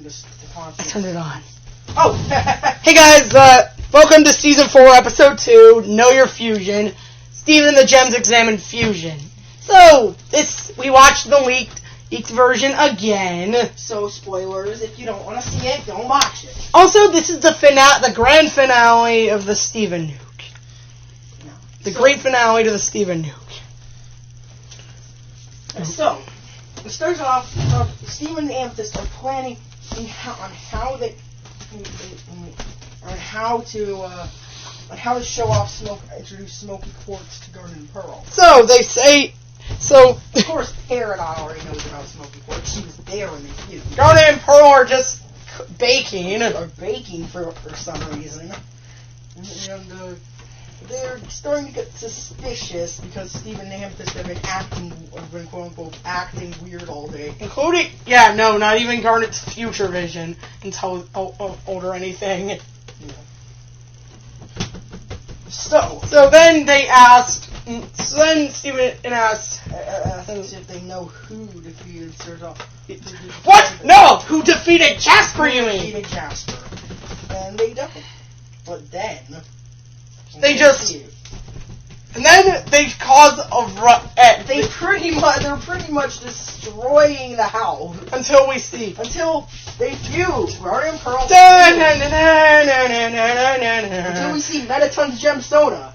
to constant. Turn it on. Oh! Hey guys, welcome to Season 4, Episode 2, Know Your Fusion. Steven and the Gems examine fusion. So, we watched the leaked version again. So, spoilers, if you don't want to see it, don't watch it. Also, this is the grand finale of the Steven nuke. No. The great finale to the Steven nuke. So, it starts off, Steven and Amethyst are planning on how to show off introduce Smoky Quartz to Garnet and Pearl. So, they say, Of course, Peridot already knows about Smoky Quartz. She was there when they fused. Garnet and Pearl are just baking. Or baking for some reason. And they're starting to get suspicious because Steven and Amethyst have been quote unquote acting weird all day. Including, not even Garnet's future vision until old or anything. Yeah. So then they asked, Steven asked if they know who defeated Serdok. What? No! Who defeated Jasper, you mean? Defeated Jasper. And they don't. But then they just... And then they cause a they're pretty much destroying the house. Until we see. Until they fuse. Garnet and Pearl. Until we see Mettaton's Gemstone.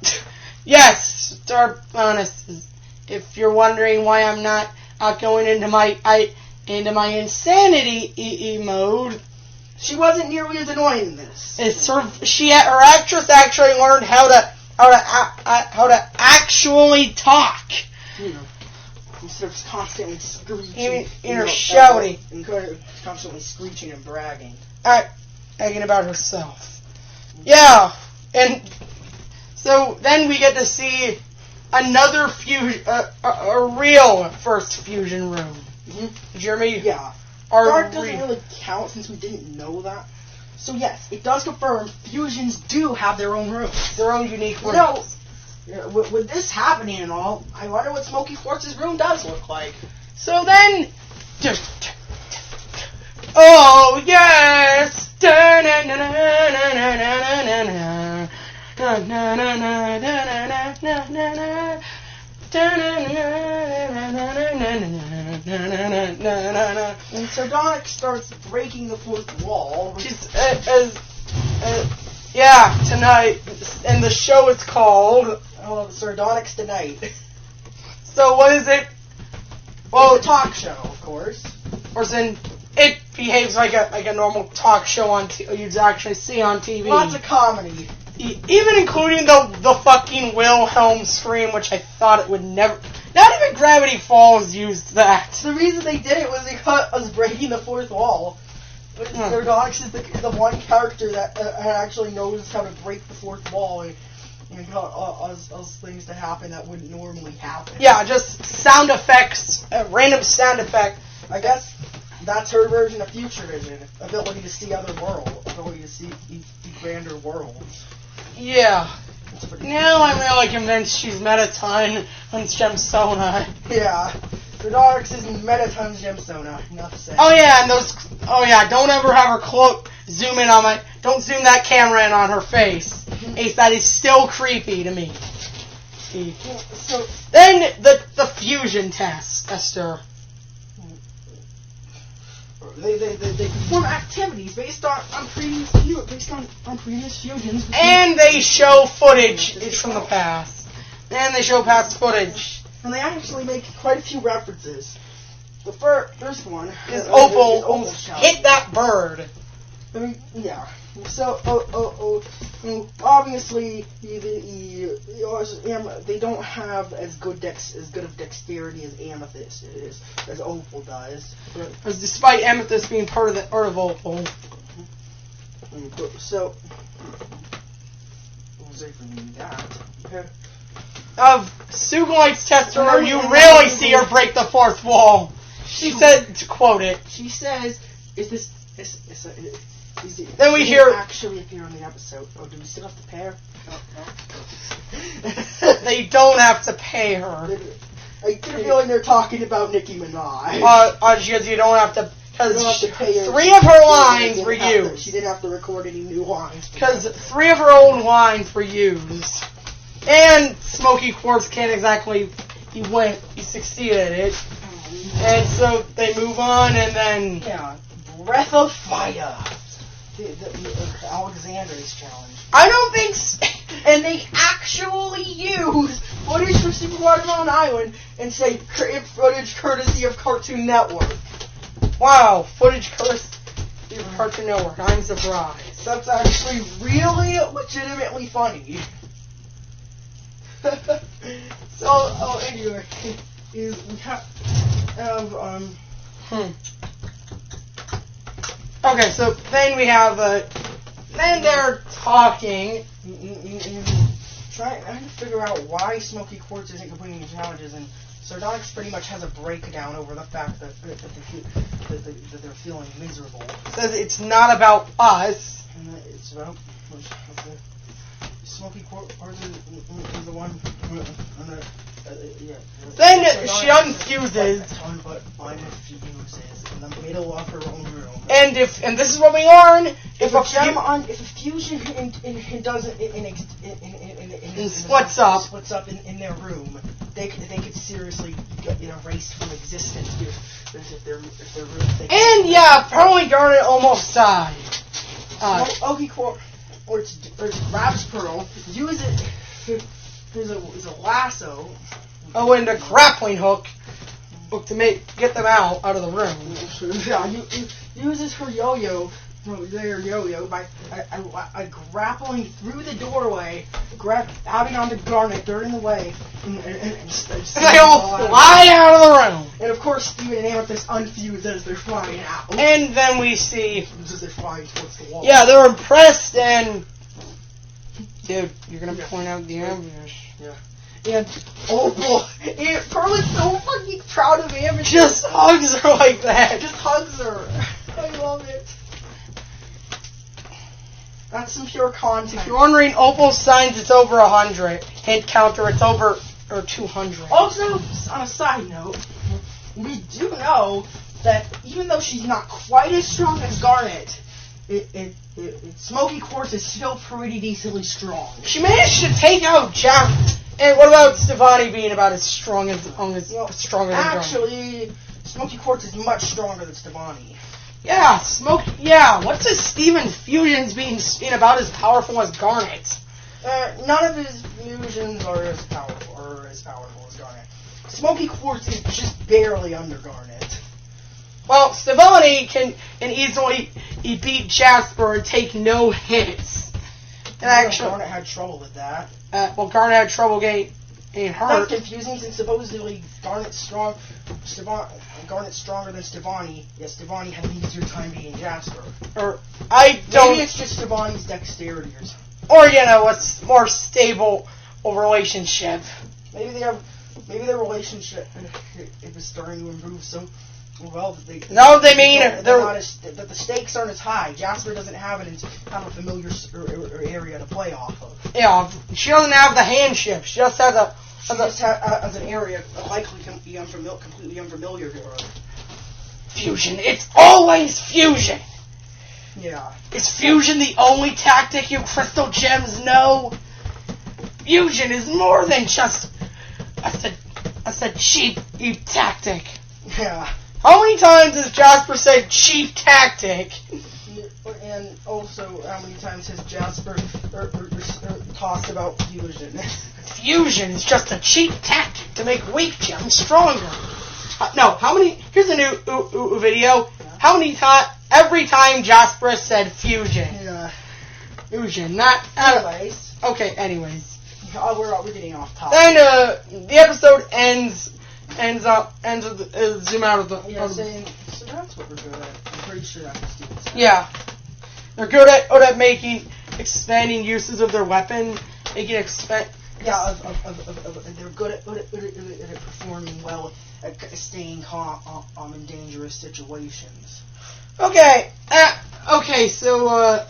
Yes, Dark Honest. If you're wondering why I'm not going into my insanity mode, she wasn't nearly as annoying in this. Her actress actually learned how to actually talk. Instead of constantly screeching. Shouting. Constantly screeching and bragging. Bragging about herself. Yeah, and so then we get to see another fusion, a real first fusion room. Mm-hmm. Jeremy? Yeah. Dark doesn't really count since we didn't know that. So yes, it does confirm fusions do have their own rooms. Their own unique rooms. With this happening and all, I wonder what Smoky Quartz's room does look like. So then... Oh, yes! And Sardonyx starts breaking the fourth wall. She's, tonight. And the show is called... Sardonyx Tonight. So what is it? Well, it's a talk show, of course. It behaves like a normal talk show you'd actually see on TV. Lots of comedy. Even including the fucking Wilhelm scream, which I thought it would never... Not even Gravity Falls used that. The reason they did it was because of breaking the fourth wall. Sardonyx is the one character that actually knows how to break the fourth wall and cause things to happen that wouldn't normally happen. Yeah, just sound effects, random sound effect. I guess that's her version of future vision, ability to see other worlds, ability to see grander worlds. Yeah. Now I'm really convinced she's Mettaton and Gemstone. Yeah. Sardonyx is Mettaton's Gemstone. Enough said. Oh yeah, and don't ever have her zoom in on don't zoom that camera in on her face. Ace, that is still creepy to me. So then the fusion tester. They perform activities based on previous fusions. And they show footage. It's from the past. And they show past footage. And they actually make quite a few references. The first one is Opal hit that bird. I mean, yeah. So, obviously, they don't have as good of dexterity as Amethyst is, as Opal does. Because despite Amethyst being part of Opal. So, what was I from that? Of Suglite's tester, where you really see her break the fourth wall. She said, to quote it, she says, then we hear actually appear on the episode. Oh, do we still have to pay her? No. They don't have to pay her. I get a feeling they're talking about Nicki Minaj. Because you don't have to Because 3 of her lines were used. She didn't have to record any new lines. Because 3 of her own lines were used. And Smoky Quartz can't exactly... He succeeded at it. And so they move on, and then... Yeah, Breath of Fire. The Alexander's challenge. I don't think... And they actually use footage from Super Watermelon Island and say footage courtesy of Cartoon Network. Wow, footage courtesy of Cartoon Network. I'm surprised. That's actually really legitimately funny. So, anyway, we have, Okay, so then we have, then they're talking. Trying to figure out why Smoky Quartz isn't completing the challenges, and Sardonyx pretty much has a breakdown over the fact that they're feeling miserable. Says it's not about us. And it's about Smoky Quartz is the one. Then she unfuses. But unfuses in the middle of her own room. And this is what we learn. If a fusion splits up in their room, they could seriously get erased from existence if their room. And yeah, probably Garnet almost died. Smoky Quartz or Rap's Pearl uses there's a lasso. Oh, and a grappling hook to get them out of the room. Yeah, uses her yo-yo by grappling through the doorway, grabbing onto Garnet during the way, and they all fly out of the room. And of course, Steven and Amethyst unfuse as they're flying out. And then we see, as they're flying towards the wall. Yeah, they're impressed, and dude, you're gonna point out the ambush. Yeah. And Pearl is so fucking proud of Amethyst. Just hugs her like that. Just hugs her. I love it. That's some pure content. If you're wondering, Opal signs it's over 100. Hint counter, it's over 200. Also, on a side note, we do know that even though she's not quite as strong as Garnet, Smoky Quartz is still pretty decently strong. She managed to take out Jack. And what about Stevani being about as strong as stronger than Garnet? Actually, Smoky Quartz is much stronger than Stevani. Yeah, what's this Steven Fusions being about as powerful as Garnet? None of his fusions are as powerful as Garnet. Smoky Quartz is just barely under Garnet. Well, Stevani can easily beat Jasper and take no hits. And actually, Garnet had trouble with that. Garnet had trouble getting hurt. That's confusing since supposedly Garnet's stronger than Stevani. Yeah, Stevani had an easier time beating Jasper. Maybe it's just Stevani's dexterity or something. Or, a more stable relationship. Maybe their relationship was starting to improve so well that the stakes aren't as high. Jasper doesn't have a familiar area to play off of. Yeah, she doesn't have the handship. She just has as an area likely can be completely unfamiliar to her. Fusion. It's always fusion. Yeah. Is fusion the only tactic you Crystal Gems know? Fusion is more than just a cheap tactic. Yeah. How many times has Jasper said cheap tactic? And also, how many times has Jasper talked about fusion? Fusion is just a cheap tactic to make weak gems stronger. Here's a new video. Yeah. How many times, every time Jasper said fusion. Yeah. Fusion, not... anyways. Okay, anyways. We're getting off topic. Then, the episode ends with zoom out of the... Yeah, so that's what we're good at. I'm pretty sure that's what Steven said. Yeah. They're good at expanding uses of their weapon, making expand... Yeah, they're good at performing well at staying calm in dangerous situations. Okay, so,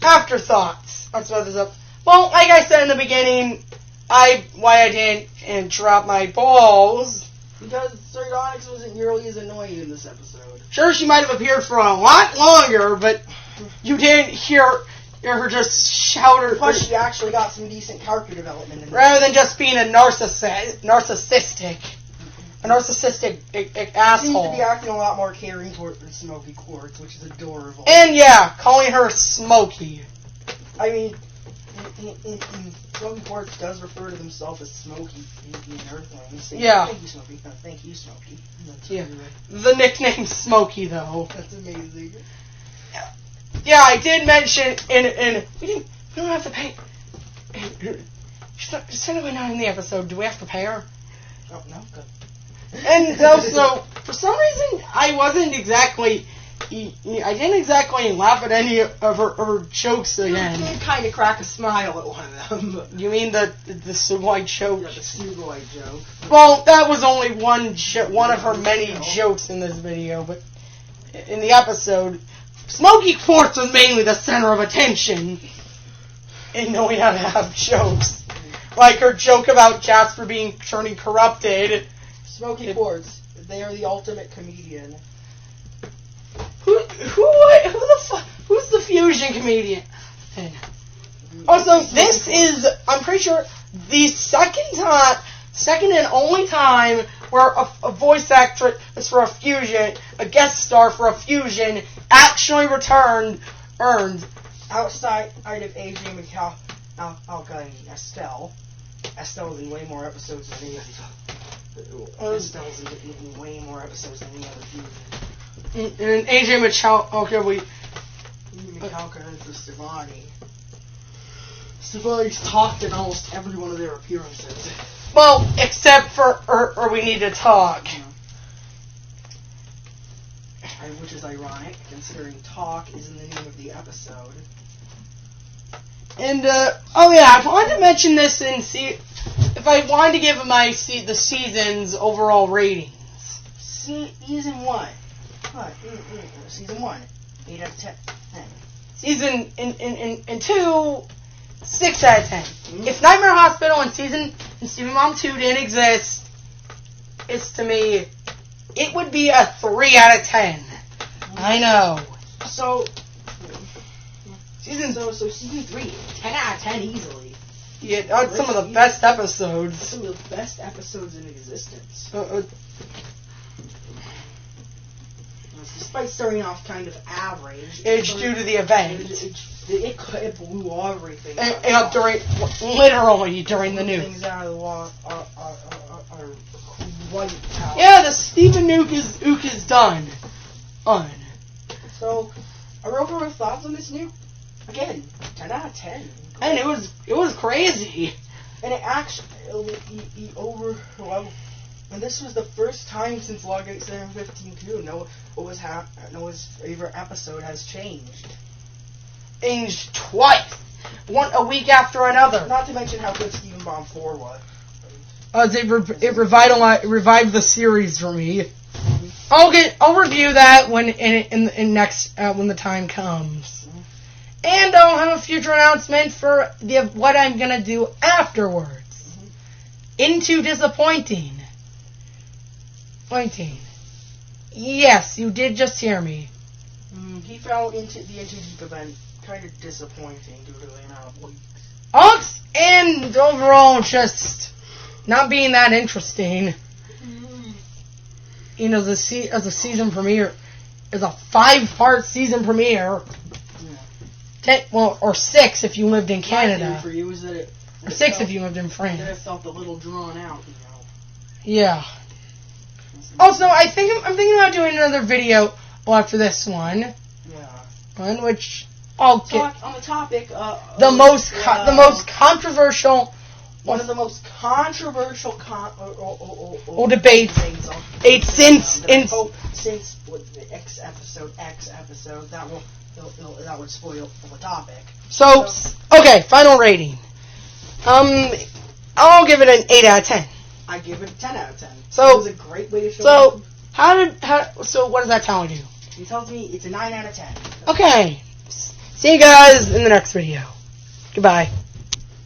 afterthoughts. Let's wrap this up. Well, like I said in the beginning, why I didn't drop my balls Because Sardonyx wasn't nearly as annoying in this episode. Sure, she might have appeared for a lot longer, but you didn't hear her just shout her. Plus, she actually got some decent character development in this. Rather than just being a narcissistic asshole. Seems to be acting a lot more caring towards Smoky Quartz, which is adorable. And yeah, calling her Smokey. I mean, Smoky Quartz does refer to himself as Smokey in Earthlings. Yeah. Thank you, Smokey. No, thank you, Smokey. Yeah. The nickname Smokey, though. That's amazing. Yeah, I did mention we don't have to pay. She's technically not in the episode. Do we have to pay her? Oh no, good. And also, for some reason, I didn't exactly laugh at any of her jokes again. You did kind of crack a smile at one of them. You mean the Sugoi joke? Yeah, the Sugoi joke. Well, that was only one of her many jokes in this video, but in the episode, Smoky Quartz was mainly the center of attention in knowing how to have jokes. Like her joke about Jasper turning corrupted. Smoky Quartz, they are the ultimate comedian. Who's the fusion comedian? Also, this is, I'm pretty sure, the second and only time where a voice actress for a fusion, a guest star for a fusion, actually earned. Outside of AJ McCall, Alka and Estelle. Estelle is in way more episodes than any other. Estelle's in way more episodes than any other fusion. And AJ Michalka, Michalka and for Stevani. Stevani's talked in almost every one of their appearances. Well, except for or we need to talk. Which is ironic, considering talk is in the name of the episode. And I wanted to mention this and see if I wanted to give the season's overall ratings. Season 1. Season 1. 8 out of 10. Season in 2, 6 out of 10. If Nightmare Hospital and Stephen Mom 2 didn't exist, to me, it would be a 3 out of 10. I know. So season 3, 10 out of 10 easily. Yeah, that's some of the best episodes. Some of the best episodes in existence. Despite starting off kind of average, it's due to the event. It blew everything up literally during the nuke. Things out of the wall are quite powerful. Yeah, the Stephen Ook is done. So, our overall thoughts on this nuke? Again, 10 out of 10. And it was crazy. And it actually and this was the first time since Logate 715 Noah's favorite episode has changed. Changed twice. A week after another. Not to mention how good Steven Bomb 4 was. It revived the series for me. I'll review that when when the time comes. And I'll have a future announcement for what I'm gonna do afterwards. Into disappointing. Yes, you did just hear me. He fell into the Into Deep event. Kind of disappointing due to the amount of weeks. And overall, just not being that interesting. You know, as a season premiere, as a 5-part season premiere. Or 6 if you lived in Canada. For you is that or 6 if you lived in France. That it felt a little drawn out, you know. Yeah. Also, I'm thinking about doing another video after this one. Yeah. Which I'll get on the topic. The most controversial. One of the most controversial debates. Since the X episode that would spoil the topic. So okay, final rating. I'll give it an 8 out of 10. I give it a 10 out of 10. So it was a great way to show. So what does that tell you? It tells me it's a 9 out of 10. Okay. See you guys in the next video. Goodbye.